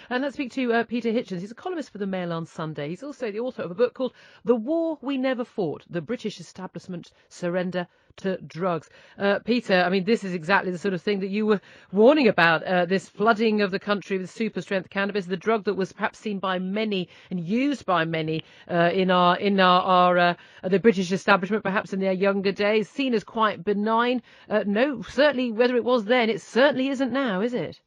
And let's speak to Peter Hitchens. He's a columnist for the Mail on Sunday. He's also the author of a book called The War We Never Fought, The British Establishment Surrender to Drugs. Peter, I mean, this is exactly the sort of thing that you were warning about, this flooding of the country with super strength cannabis, the drug that was perhaps seen by many and used by many in the British establishment, perhaps in their younger days, seen as quite benign. No, certainly whether it was then, it certainly isn't now, is it?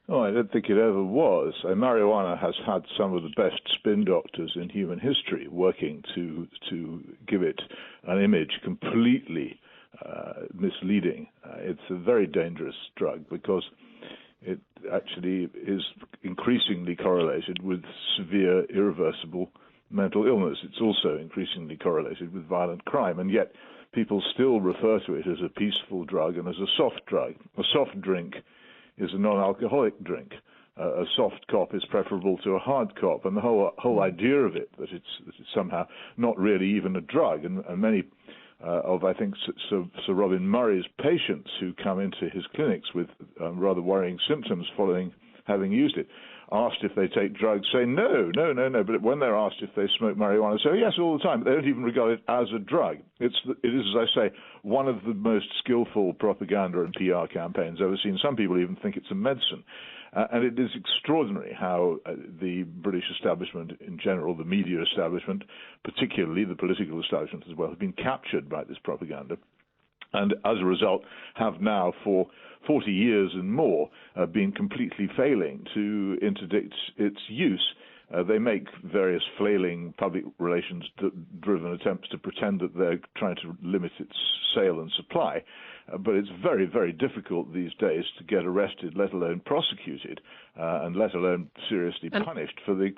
Oh, I don't think it ever was. Marijuana has had some of the best spin doctors in human history working to give it an image completely misleading. It's a very dangerous drug because it actually is increasingly correlated with severe, irreversible mental illness. It's also increasingly correlated with violent crime, and yet people still refer to it as a peaceful drug and as a soft drug. A soft drink is a non-alcoholic drink. A soft cop is preferable to a hard cop, and the whole idea of it that it's somehow not really even a drug. And many of, I think, Sir Robin Murray's patients who come into his clinics with rather worrying symptoms following having used it, asked if they take drugs, say no. But when they're asked if they smoke marijuana, say yes all the time. They don't even regard it as a drug. It is, as I say, one of the most skillful propaganda and PR campaigns I've ever seen. Some people even think it's a medicine. And it is extraordinary how the British establishment in general, the media establishment, particularly the political establishment as well, have been captured by this propaganda. And as a result, have now for 40 years and more been completely failing to interdict its use. They make various flailing public relations-driven attempts to pretend that they're trying to limit its sale and supply, but it's very, very difficult these days to get arrested, let alone prosecuted, and let alone seriously punished for the.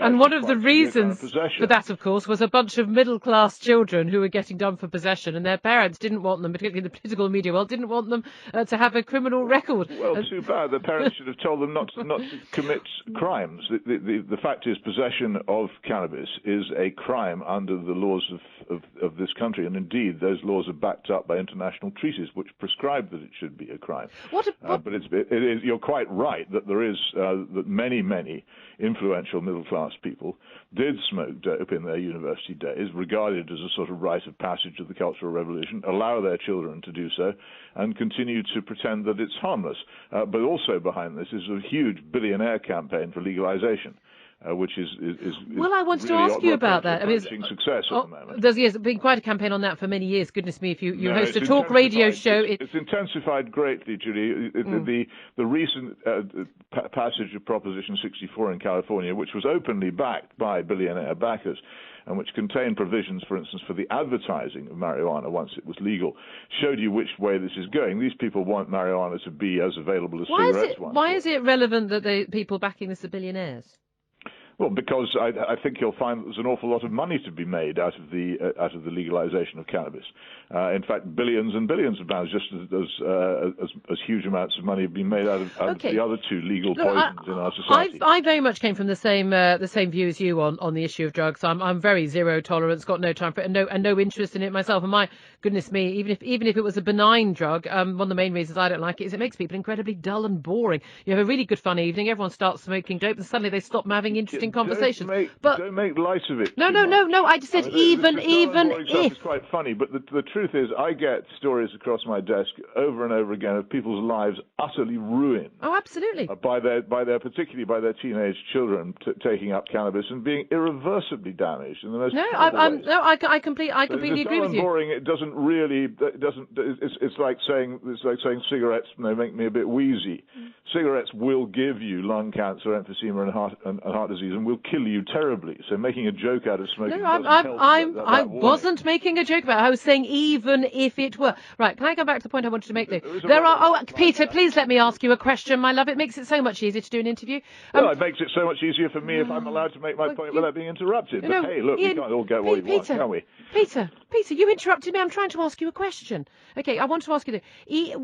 And one of the reasons for that, of course, was a bunch of middle-class children who were getting done for possession, and their parents didn't want them, particularly the political media world, didn't want them to have a criminal record. Well, too bad. The parents should have told them not to commit crimes. The fact is, possession of cannabis is a crime under the laws of this country, and indeed, those laws are backed up by international treaties which prescribe that it should be a crime. But it is. You're quite right that there is that many influential middle-class people did smoke dope in their university days, regarded as a sort of rite of passage of the Cultural Revolution, allow their children to do so, and continue to pretend that it's harmless. But also behind this is a huge billionaire campaign for legalization. Which is well, I wanted really to ask you about that. I mean, success at the moment. There's been quite a campaign on that for many years. Goodness me, if you host a talk radio show, it's intensified greatly, Judy. The recent passage of Proposition 64 in California, which was openly backed by billionaire backers, and which contained provisions, for instance, for the advertising of marijuana once it was legal, showed you which way this is going. These people want marijuana to be as available as cigarettes once. Why is it relevant that the people backing this are billionaires? Well, because I think you'll find that there's an awful lot of money to be made out of the legalization of cannabis. In fact, billions and billions of pounds, just as huge amounts of money have been made out of the other two legal poisons in our society. I very much came from the same view as you on the issue of drugs. I'm very zero tolerance, got no time for it, and no interest in it myself. And my goodness me, even if it was a benign drug, one of the main reasons I don't like it is it makes people incredibly dull and boring. You have a really good fun evening, everyone starts smoking dope, and suddenly they stop having interesting conversations. Don't make light of it. No. I just said even if. It's quite funny, but the truth is, I get stories across my desk over and over again of people's lives utterly ruined. Oh, absolutely. Particularly by their teenage children taking up cannabis and being irreversibly damaged in the most. I completely agree with you. Boring. It doesn't really. It's like saying cigarettes make me a bit wheezy. Cigarettes will give you lung cancer, emphysema, and heart disease, and will kill you terribly. So making a joke out of smoking I wasn't making a joke about it. I was saying even if it were. Right, can I go back to the point I wanted to make, though? Peter, please let me ask you a question, my love. It makes it so much easier to do an interview. It makes it so much easier for me if I'm allowed to make my point without being interrupted. But hey, look, we can't all get what we want, can we? Peter, you interrupted me. I'm trying to ask you a question. Okay, I want to ask you,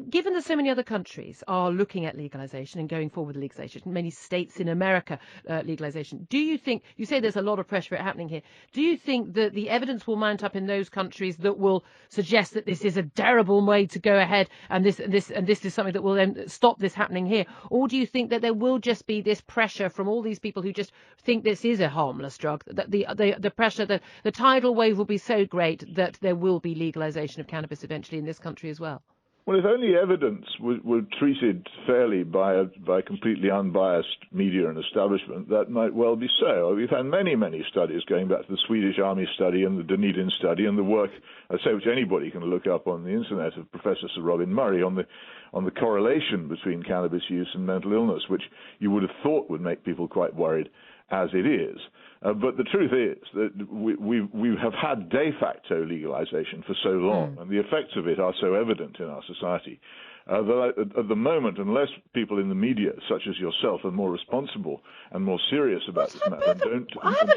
given that so many other countries are looking at legalization and going forward with legalization, many states in America legalization, question. Do you think, you say there's a lot of pressure happening here, do you think that the evidence will mount up in those countries that will suggest that this is a terrible way to go ahead, and this is something that will then stop this happening here? Or do you think that there will just be this pressure from all these people who just think this is a harmless drug, that the pressure, the tidal wave will be so great that there will be legalization of cannabis eventually in this country as well? Well, if only evidence were treated fairly by completely unbiased media and establishment, that might well be so. We've had many, many studies going back to the Swedish Army study and the Dunedin study and the work, I say, which anybody can look up on the internet, of Professor Sir Robin Murray on the correlation between cannabis use and mental illness, which you would have thought would make people quite worried, as it is. But the truth is that we have had de facto legalization for so long, and the effects of it are so evident in our society, that at the moment, unless people in the media, such as yourself, are more responsible and more serious about this matter, and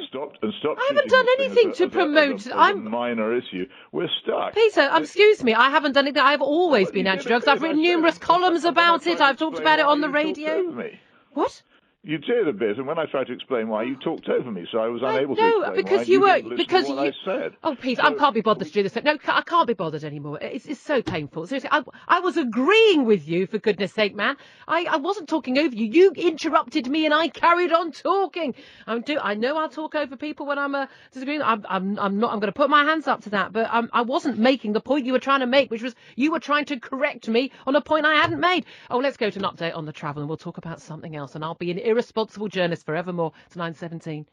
stop I haven't done anything to promote. I'm a minor issue. We're stuck. Peter, excuse me, I haven't done anything. I've always been anti-drugs. I've written numerous columns about it. I've talked about it on the radio. What? You did a bit, and when I tried to explain why, you talked over me, so I was unable to explain because why. you were didn't listen to what I said. Oh, Peter, I can't be bothered to do this. No, I can't be bothered anymore. It's so painful. Seriously, I was agreeing with you, for goodness sake, man. I wasn't talking over you. You interrupted me, and I carried on talking. I know I'll talk over people when I'm disagreeing. I'm not. I'm going to put my hands up to that. But I wasn't making the point you were trying to make, which was you were trying to correct me on a point I hadn't made. Oh, let's go to an update on the travel, and we'll talk about something else. And I'll be an irresponsible journalist forevermore. It's 9:17.